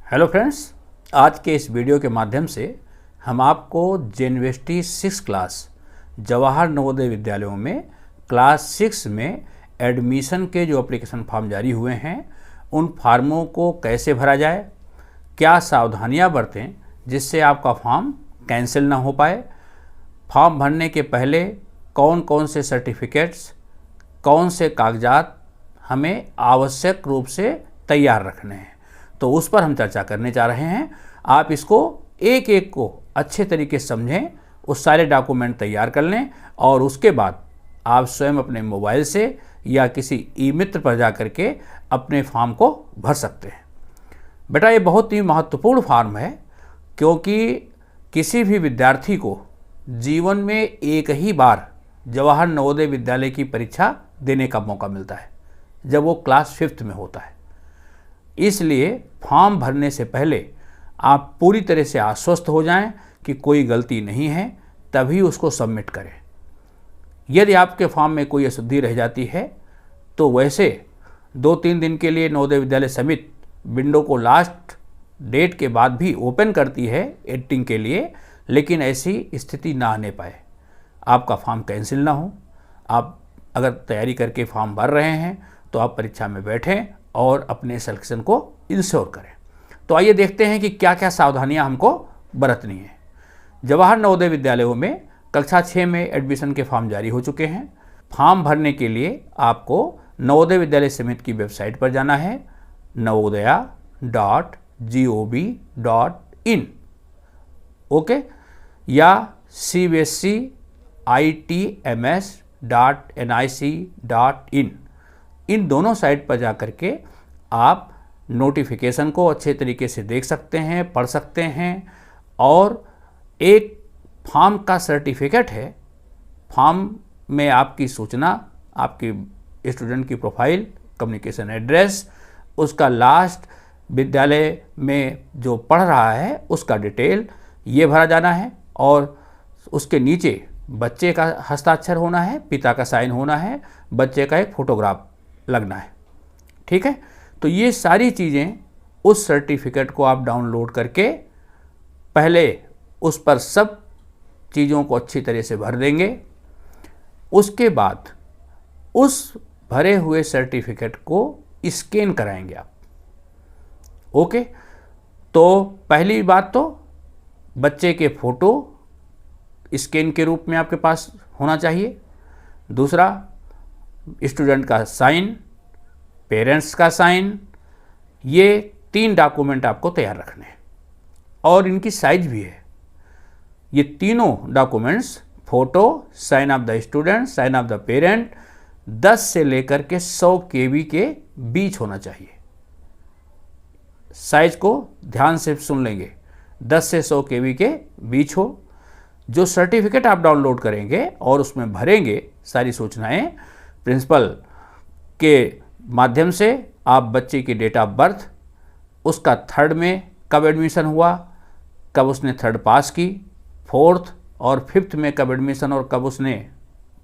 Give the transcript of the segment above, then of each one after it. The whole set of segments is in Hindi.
हेलो फ्रेंड्स, आज के इस वीडियो के माध्यम से हम आपको जेएनवीएसटी 6 क्लास जवाहर नवोदय विद्यालयों में क्लास 6 में एडमिशन के जो एप्लीकेशन फॉर्म जारी हुए हैं उन फार्मों को कैसे भरा जाए, क्या सावधानियां बरतें जिससे आपका फॉर्म कैंसिल ना हो पाए, फॉर्म भरने के पहले कौन कौन से सर्टिफिकेट्स, कौन से कागजात हमें आवश्यक रूप से तैयार रखने हैं, तो उस पर हम चर्चा करने जा रहे हैं। आप इसको एक एक को अच्छे तरीके से समझें, उस सारे डॉक्यूमेंट तैयार कर लें और उसके बाद आप स्वयं अपने मोबाइल से या किसी ई मित्र पर जा करके अपने फॉर्म को भर सकते हैं। बेटा, ये बहुत ही महत्वपूर्ण फॉर्म है क्योंकि किसी भी विद्यार्थी को जीवन में एक ही बार जवाहर नवोदय विद्यालय की परीक्षा देने का मौका मिलता है जब वो क्लास 5th में होता है। इसलिए फॉर्म भरने से पहले आप पूरी तरह से आश्वस्त हो जाएं कि कोई गलती नहीं है, तभी उसको सबमिट करें। यदि आपके फॉर्म में कोई अशुद्धि रह जाती है तो वैसे 2-3 दिन के लिए नवोदय विद्यालय समिति विंडो को लास्ट डेट के बाद भी ओपन करती है एडिटिंग के लिए, लेकिन ऐसी स्थिति ना आने पाए, आपका फॉर्म कैंसिल ना हो। आप अगर तैयारी करके फॉर्म भर रहे हैं तो आप परीक्षा में बैठें और अपने सिलेक्शन को इंश्योर करें। तो आइए देखते हैं कि क्या क्या सावधानियां हमको बरतनी है। जवाहर नवोदय विद्यालयों में कक्षा 6 में एडमिशन के फॉर्म जारी हो चुके हैं। फॉर्म भरने के लिए आपको नवोदय विद्यालय समिति की वेबसाइट पर जाना है, navodaya.gov.in, ओके, या cbscitms.nic.in। इन दोनों साइट पर जा कर के आप नोटिफिकेशन को अच्छे तरीके से देख सकते हैं, पढ़ सकते हैं। और एक फॉर्म का सर्टिफिकेट है, फॉर्म में आपकी सूचना, आपकी स्टूडेंट की प्रोफाइल, कम्युनिकेशन एड्रेस, उसका लास्ट विद्यालय में जो पढ़ रहा है उसका डिटेल ये भरा जाना है और उसके नीचे बच्चे का हस्ताक्षर होना है, पिता का साइन होना है, बच्चे का एक फोटोग्राफ लगना है। ठीक है, तो ये सारी चीज़ें उस सर्टिफिकेट को आप डाउनलोड करके पहले उस पर सब चीज़ों को अच्छी तरह से भर देंगे। उसके बाद उस भरे हुए सर्टिफिकेट को स्कैन कराएंगे आप। ओके, तो पहली बात तो बच्चे के फ़ोटो स्कैन के रूप में आपके पास होना चाहिए। दूसरा, स्टूडेंट का साइन, पेरेंट्स का साइन, ये 3 डॉक्यूमेंट आपको तैयार रखने हैं और इनकी साइज भी है। ये तीनों documents, photo, sign of the student, sign of the parent, 10 से लेकर के 100 KB के बीच होना चाहिए। साइज को ध्यान से सुन लेंगे, 10 से 100 KB के बीच हो। जो सर्टिफिकेट आप डाउनलोड करेंगे और उसमें भरेंगे सारी सूचनाएं, प्रिंसिपल के माध्यम से आप बच्चे की डेट ऑफ बर्थ, उसका 3rd में कब एडमिशन हुआ, कब उसने 3rd पास की, 4th और 5th में कब एडमिशन और कब उसने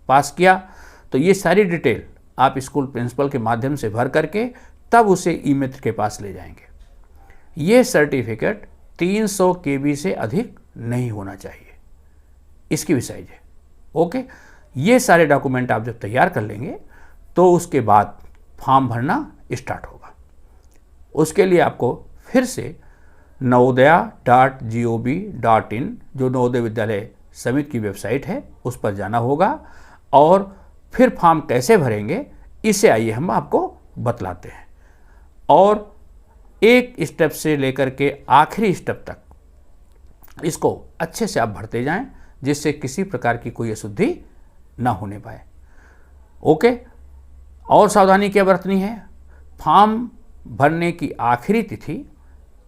पास किया, तो ये सारी डिटेल आप स्कूल प्रिंसिपल के माध्यम से भर करके तब उसे ई मित्र के पास ले जाएंगे। ये सर्टिफिकेट 300 KB से अधिक नहीं होना चाहिए, इसकी भी साइज है। ओके, ये सारे डॉक्यूमेंट आप जब तैयार कर लेंगे तो उसके बाद फॉर्म भरना स्टार्ट होगा। उसके लिए आपको फिर से navodaya.gov.in, जो नवोदय विद्यालय समिति की वेबसाइट है, उस पर जाना होगा और फिर फॉर्म कैसे भरेंगे इसे आइए हम आपको बतलाते हैं। और एक स्टेप से लेकर के आखिरी स्टेप तक इसको अच्छे से आप भरते जाएं जिससे किसी प्रकार की कोई अशुद्धि ना होने पाए। ओके, और सावधानी क्या बरतनी है, फॉर्म भरने की आखिरी तिथि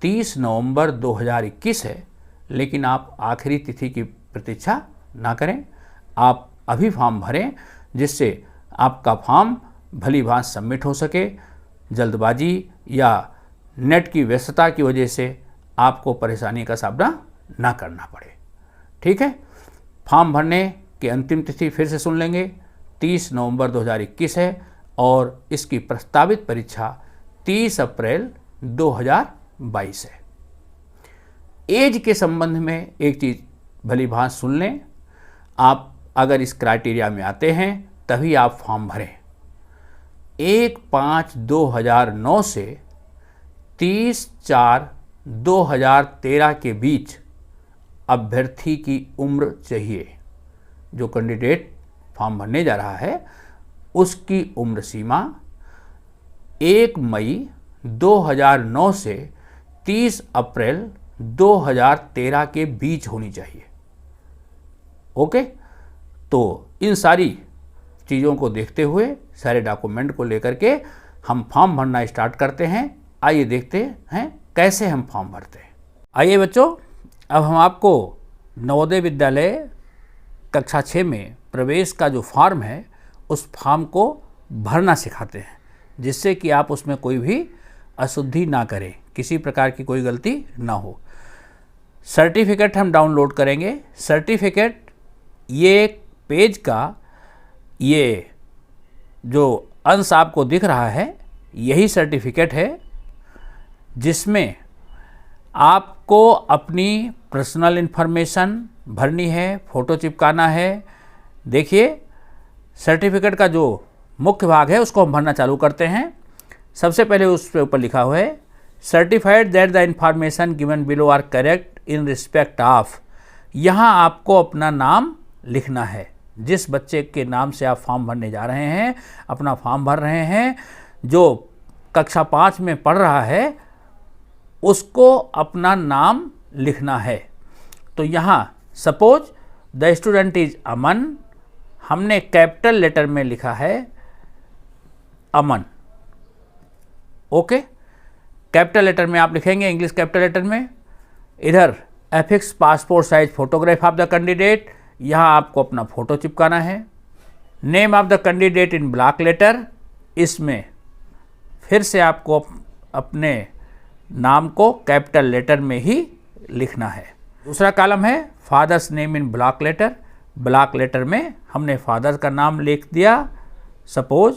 30 नवंबर 2021 है, लेकिन आप आखिरी तिथि की प्रतीक्षा ना करें। आप अभी फॉर्म भरें जिससे आपका फॉर्म भली भांति सबमिट हो सके। जल्दबाजी या नेट की व्यस्तता की वजह से आपको परेशानी का सामना ना करना पड़े। ठीक है, फॉर्म भरने की अंतिम तिथि फिर से सुन लेंगे, 30 नवंबर 2021 है और इसकी प्रस्तावित परीक्षा 30 अप्रैल 2022 है। एज के संबंध में एक चीज़ भली भांति सुन लें, आप अगर इस क्राइटेरिया में आते हैं तभी आप फॉर्म भरें। 1/5/2009 से 30/4/2013 के बीच अभ्यर्थी की उम्र चाहिए। जो कैंडिडेट फॉर्म भरने जा रहा है उसकी उम्र सीमा 1 मई 2009 से 30 अप्रैल 2013 के बीच होनी चाहिए। ओके, तो इन सारी चीज़ों को देखते हुए, सारे डॉक्यूमेंट को लेकर के हम फॉर्म भरना स्टार्ट करते हैं। आइए देखते हैं कैसे हम फॉर्म भरते हैं। आइए बच्चों, अब हम आपको नवोदय विद्यालय कक्षा 6 में प्रवेश का जो फॉर्म है उस फॉर्म को भरना सिखाते हैं, जिससे कि आप उसमें कोई भी अशुद्धि ना करें, किसी प्रकार की कोई गलती ना हो। सर्टिफिकेट हम डाउनलोड करेंगे। सर्टिफिकेट ये एक पेज का ये जो अंश आपको दिख रहा है यही सर्टिफिकेट है, जिसमें आपको अपनी पर्सनल इन्फॉर्मेशन भरनी है, फ़ोटो चिपकाना है। देखिए, सर्टिफिकेट का जो मुख्य भाग है उसको हम भरना चालू करते हैं। सबसे पहले उस पे ऊपर लिखा हुआ है certified that the information given below are correct in respect of. यहाँ आपको अपना नाम लिखना है। जिस बच्चे के नाम से आप फॉर्म भरने जा रहे हैं, अपना फॉर्म भर रहे हैं, जो कक्षा 5 में पढ़ रहा है उसको अपना नाम लिखना है। तो यहाँ सपोज द स्टूडेंट इज अमन, हमने कैपिटल लेटर में लिखा है अमन। ओके, कैपिटल लेटर में आप लिखेंगे, इंग्लिश कैपिटल लेटर में। इधर affix passport size photograph of the candidate, यहाँ आपको अपना फ़ोटो चिपकाना है। Name of the candidate in block letter, इसमें फिर से आपको अपने नाम को कैपिटल लेटर में ही लिखना है। दूसरा कॉलम है father's name in block letter. Block letter में हमने फादर का नाम लिख दिया, suppose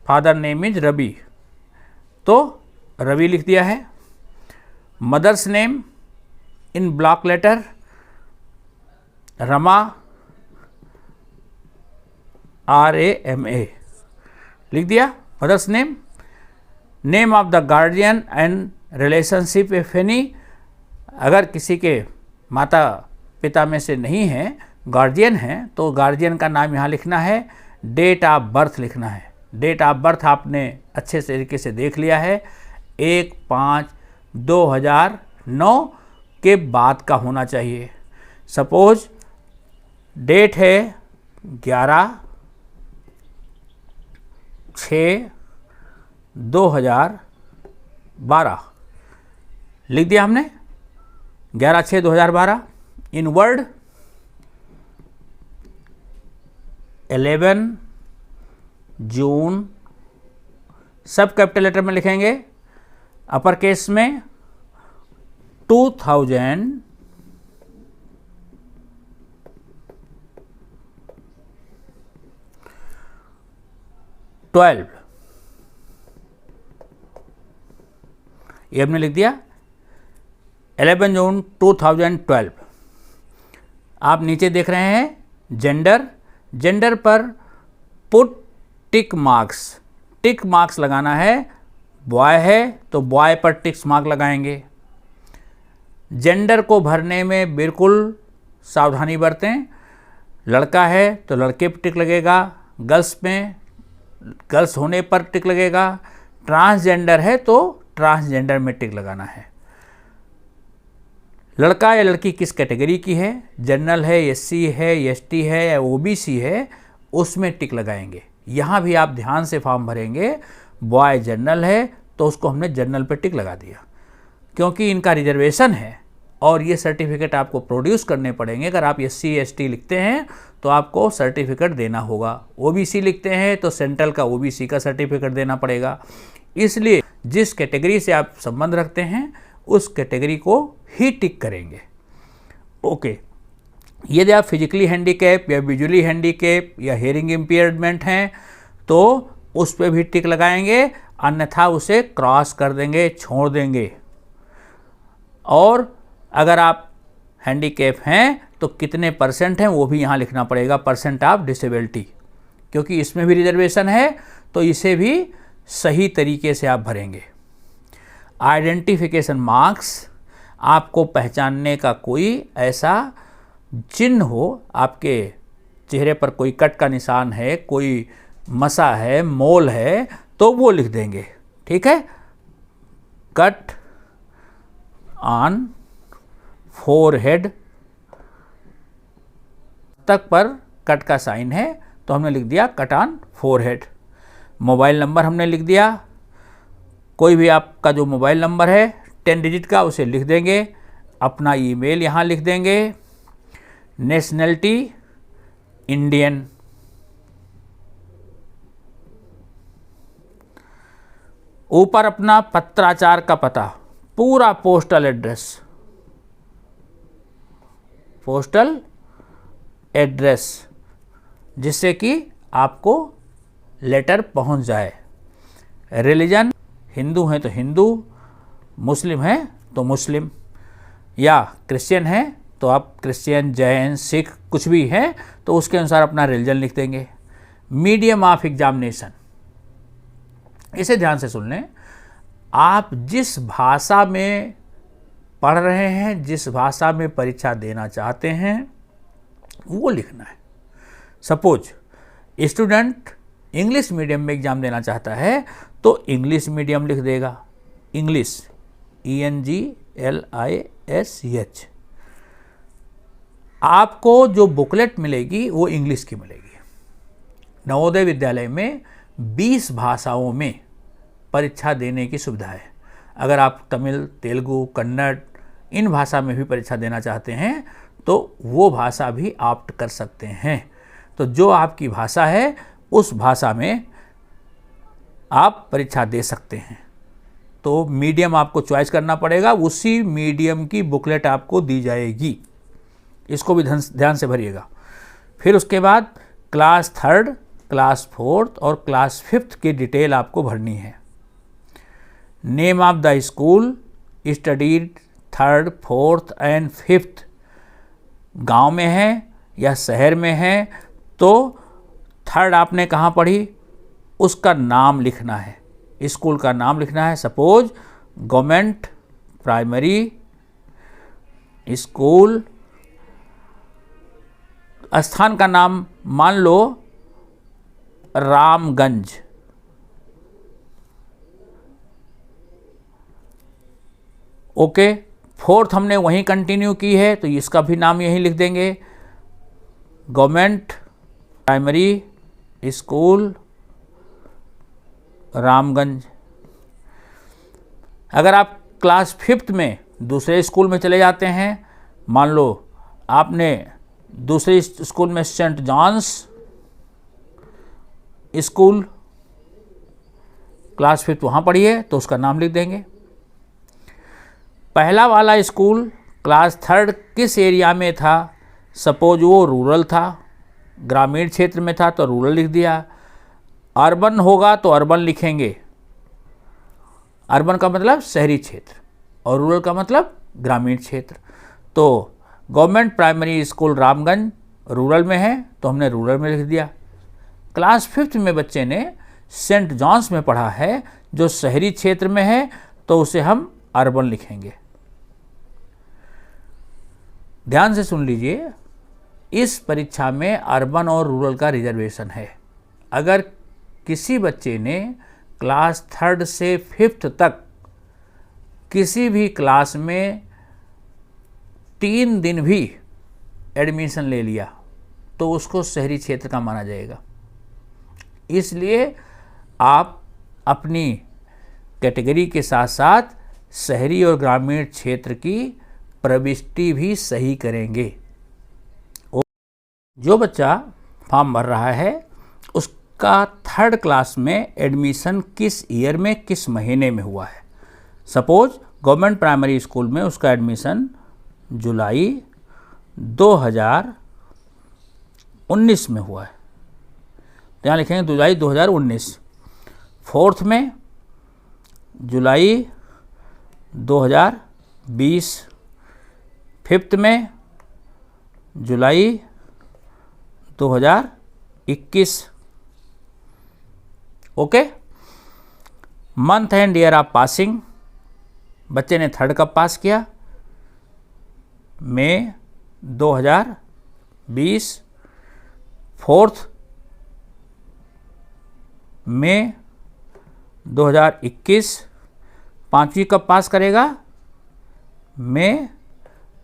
father name is Ravi, तो रवि लिख दिया है। Mother's name in block letter Rama, RAMA लिख दिया mother's name. Name of the guardian and relationship if any, अगर किसी के माता पिता में से नहीं हैं, गार्जियन हैं, तो गार्जियन का नाम यहाँ लिखना है। डेट ऑफ बर्थ लिखना है। डेट ऑफ बर्थ आपने अच्छे तरीके से देख लिया है, 1/5/2009 के बाद का होना चाहिए। सपोज डेट है 11/6/2012 लिख दिया हमने, 11/6/2012। इन वर्ड 11 जून, सब कैपिटल लेटर में लिखेंगे। अपर केस में 2012 ये हमने लिख दिया 11 जून 2012। आप नीचे देख रहे हैं जेंडर, जेंडर पर पुट टिक मार्क्स, टिक मार्क्स लगाना है। बॉय है तो बॉय पर टिक्स मार्क लगाएंगे। जेंडर को भरने में बिल्कुल सावधानी बरतें। लड़का है तो लड़के पर टिक लगेगा, गर्ल्स में गर्ल्स होने पर टिक लगेगा, ट्रांसजेंडर है तो ट्रांसजेंडर में टिक लगाना है। लड़का या लड़की किस कैटेगरी की है, जनरल है, SC है, ST है या OBC है, उसमें टिक लगाएंगे। यहाँ भी आप ध्यान से फॉर्म भरेंगे। बॉय जनरल है तो उसको हमने जनरल पे टिक लगा दिया, क्योंकि इनका रिजर्वेशन है और ये सर्टिफिकेट आपको प्रोड्यूस करने पड़ेंगे। अगर आप SC ST लिखते हैं तो आपको सर्टिफिकेट देना होगा, OBC लिखते हैं तो सेंट्रल का OBC का सर्टिफिकेट देना पड़ेगा। इसलिए जिस कैटेगरी से आप संबंध रखते हैं उस कैटेगरी को ही टिक करेंगे। ओके, यदि आप फिजिकली हैंडीकैप या विजुअली हैंडीकैप या हेयरिंग इम्पेयरमेंट हैं तो उस पर भी टिक लगाएंगे। अन्यथा उसे क्रॉस कर देंगे, छोड़ देंगे। और अगर आप हैंडीकैप हैं तो कितने परसेंट हैं वो भी यहाँ लिखना पड़ेगा, परसेंट ऑफ डिसेबिलिटी, क्योंकि इसमें भी रिजर्वेशन है तो इसे भी सही तरीके से आप भरेंगे। आइडेंटिफिकेशन मार्क्स, आपको पहचानने का कोई ऐसा चिन्ह हो, आपके चेहरे पर कोई कट का निशान है, कोई मसा है, मोल है, तो वो लिख देंगे। ठीक है, कट ऑन फोरहेड, तक पर कट का साइन है तो हमने लिख दिया cut on forehead. Mobile number हमने लिख दिया, कोई भी आपका जो मोबाइल नंबर है 10 डिजिट का उसे लिख देंगे। अपना ईमेल यहाँ लिख देंगे। नेशनैलिटी इंडियन, ऊपर अपना पत्राचार का पता, पूरा पोस्टल एड्रेस, पोस्टल एड्रेस, जिससे कि आपको लेटर पहुंच जाए। रिलीजन, हिंदू हैं तो हिंदू, मुस्लिम हैं तो मुस्लिम, या क्रिश्चियन हैं तो आप क्रिश्चियन, जैन, सिख कुछ भी हैं तो उसके अनुसार अपना रिलीजन लिख देंगे। मीडियम ऑफ एग्जामिनेशन, इसे ध्यान से सुन लें। आप जिस भाषा में पढ़ रहे हैं, जिस भाषा में परीक्षा देना चाहते हैं वो लिखना है। सपोज स्टूडेंट इंग्लिश मीडियम में एग्ज़ाम देना चाहता है तो इंग्लिश मीडियम लिख देगा, इंग्लिश, ENGLISH। आपको जो बुकलेट मिलेगी वो इंग्लिश की मिलेगी। नवोदय विद्यालय में 20 भाषाओं में परीक्षा देने की सुविधा है। अगर आप तमिल, तेलुगु, कन्नड़ इन भाषा में भी परीक्षा देना चाहते हैं तो वो भाषा भी ऑप्ट कर सकते हैं। तो जो आपकी भाषा है उस भाषा में आप परीक्षा दे सकते हैं। तो मीडियम आपको चॉइस करना पड़ेगा, उसी मीडियम की बुकलेट आपको दी जाएगी। इसको भी ध्यान से भरिएगा। फिर उसके बाद क्लास 3rd, क्लास 4th और क्लास 5th की डिटेल आपको भरनी है। Name of the school studied 3rd, 4th and 5th, गांव में है या शहर में है तो 3rd आपने कहाँ पढ़ी उसका नाम लिखना है, स्कूल का नाम लिखना है। सपोज गवर्नमेंट प्राइमरी स्कूल, स्थान का नाम मान लो रामगंज, ओके। 4th हमने वहीं कंटिन्यू की है तो इसका भी नाम यहीं लिख देंगे, गवर्नमेंट प्राइमरी स्कूल रामगंज। अगर आप क्लास 5th में दूसरे स्कूल में चले जाते हैं, मान लो आपने दूसरे स्कूल में Saint Johns school class 5th वहाँ पढ़ी है तो उसका नाम लिख देंगे। पहला वाला स्कूल क्लास 3rd किस एरिया में था, सपोज वो रूरल था, ग्रामीण क्षेत्र में था तो रूरल लिख दिया। अर्बन होगा तो अर्बन लिखेंगे, अर्बन का मतलब शहरी क्षेत्र और रूरल का मतलब ग्रामीण क्षेत्र। तो government primary school Ramganj rural में है तो हमने रूरल में लिख दिया। क्लास 5th में बच्चे ने सेंट जॉन्स में पढ़ा है जो शहरी क्षेत्र में है तो उसे हम अर्बन लिखेंगे। ध्यान से सुन लीजिए, इस परीक्षा में अर्बन और रूरल का रिजर्वेशन है। अगर किसी बच्चे ने क्लास 3rd से 5th तक किसी भी क्लास में 3 दिन भी एडमिशन ले लिया तो उसको शहरी क्षेत्र का माना जाएगा। इसलिए आप अपनी कैटेगरी के साथ साथ शहरी और ग्रामीण क्षेत्र की प्रविष्टि भी सही करेंगे। जो बच्चा फॉर्म भर रहा है उसका 3rd क्लास में एडमिशन किस ईयर में, किस महीने में हुआ है। सपोज गवर्नमेंट प्राइमरी स्कूल में उसका एडमिशन जुलाई 2019 में हुआ है तो यहाँ लिखेंगे जुलाई 2019। 4th में जुलाई 2020। फिफ्थ में जुलाई 2021। Okay. Month and year of passing, बच्चे ने थर्ड कब पास किया? मई 2020। फोर्थ मई 2021। पाँचवीं कब पास करेगा? मई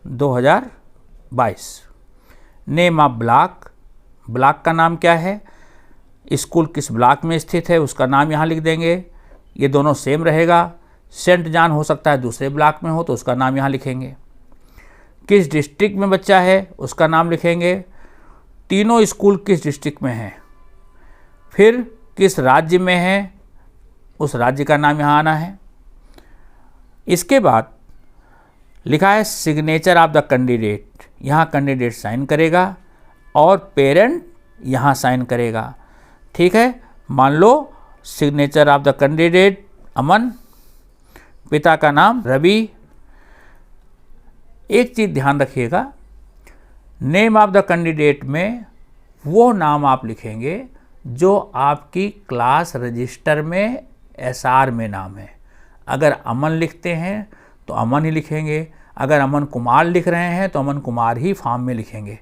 2022। नेम ऑफ ब्लॉक, ब्लॉक का नाम क्या है, स्कूल किस ब्लॉक में स्थित है उसका नाम यहाँ लिख देंगे। ये दोनों सेम रहेगा। सेंट जॉन हो सकता है दूसरे ब्लॉक में हो तो उसका नाम यहाँ लिखेंगे। किस डिस्ट्रिक्ट में बच्चा है उसका नाम लिखेंगे। तीनों स्कूल किस डिस्ट्रिक्ट में हैं। फिर किस राज्य में है उस राज्य का नाम यहाँ आना है। इसके बाद लिखा है सिग्नेचर ऑफ द कैंडिडेट, यहाँ कैंडिडेट साइन करेगा और पेरेंट यहाँ साइन करेगा। ठीक है, मान लो सिग्नेचर ऑफ द कैंडिडेट अमन, पिता का नाम रवि। एक चीज़ ध्यान रखिएगा, नेम ऑफ द कैंडिडेट में वो नाम आप लिखेंगे जो आपकी क्लास रजिस्टर में एसआर में नाम है। अगर अमन लिखते हैं तो अमन ही लिखेंगे, अगर अमन कुमार लिख रहे हैं तो अमन कुमार ही फॉर्म में लिखेंगे।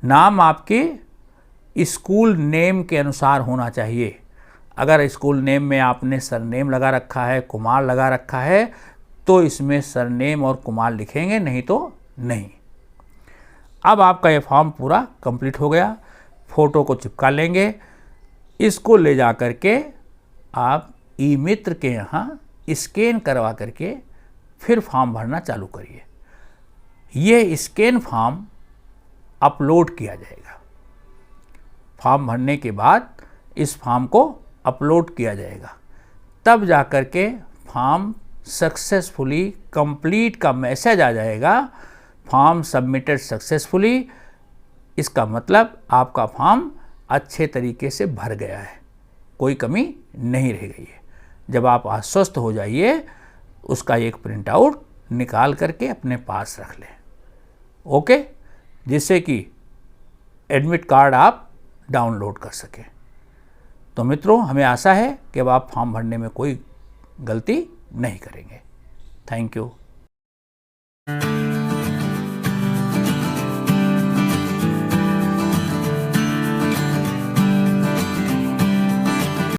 नाम आपके स्कूल नेम के अनुसार होना चाहिए। अगर स्कूल नेम में आपने सरनेम लगा रखा है, कुमार लगा रखा है, तो इसमें सरनेम और कुमार लिखेंगे, नहीं तो नहीं। अब आपका ये फॉर्म पूरा कंप्लीट हो गया। फ़ोटो को चिपका लेंगे, इसको ले जा कर के आप ई मित्र के यहाँ स्कैन करवा करके फिर फॉर्म भरना चालू करिए। ये स्कैन फॉर्म अपलोड किया जाएगा। फॉर्म भरने के बाद इस फॉर्म को अपलोड किया जाएगा, तब जा कर के फॉर्म सक्सेसफुली कंप्लीट का मैसेज आ जाएगा, फॉर्म सबमिटेड सक्सेसफुली। इसका मतलब आपका फॉर्म अच्छे तरीके से भर गया है, कोई कमी नहीं रह गई है। जब आप आश्वस्त हो जाइए, उसका एक प्रिंट आउट निकाल करके अपने पास रख लें। ओके, जिससे कि एडमिट कार्ड आप डाउनलोड कर सकें। तो मित्रों, हमें आशा है कि अब आप फॉर्म भरने में कोई गलती नहीं करेंगे। Thank you.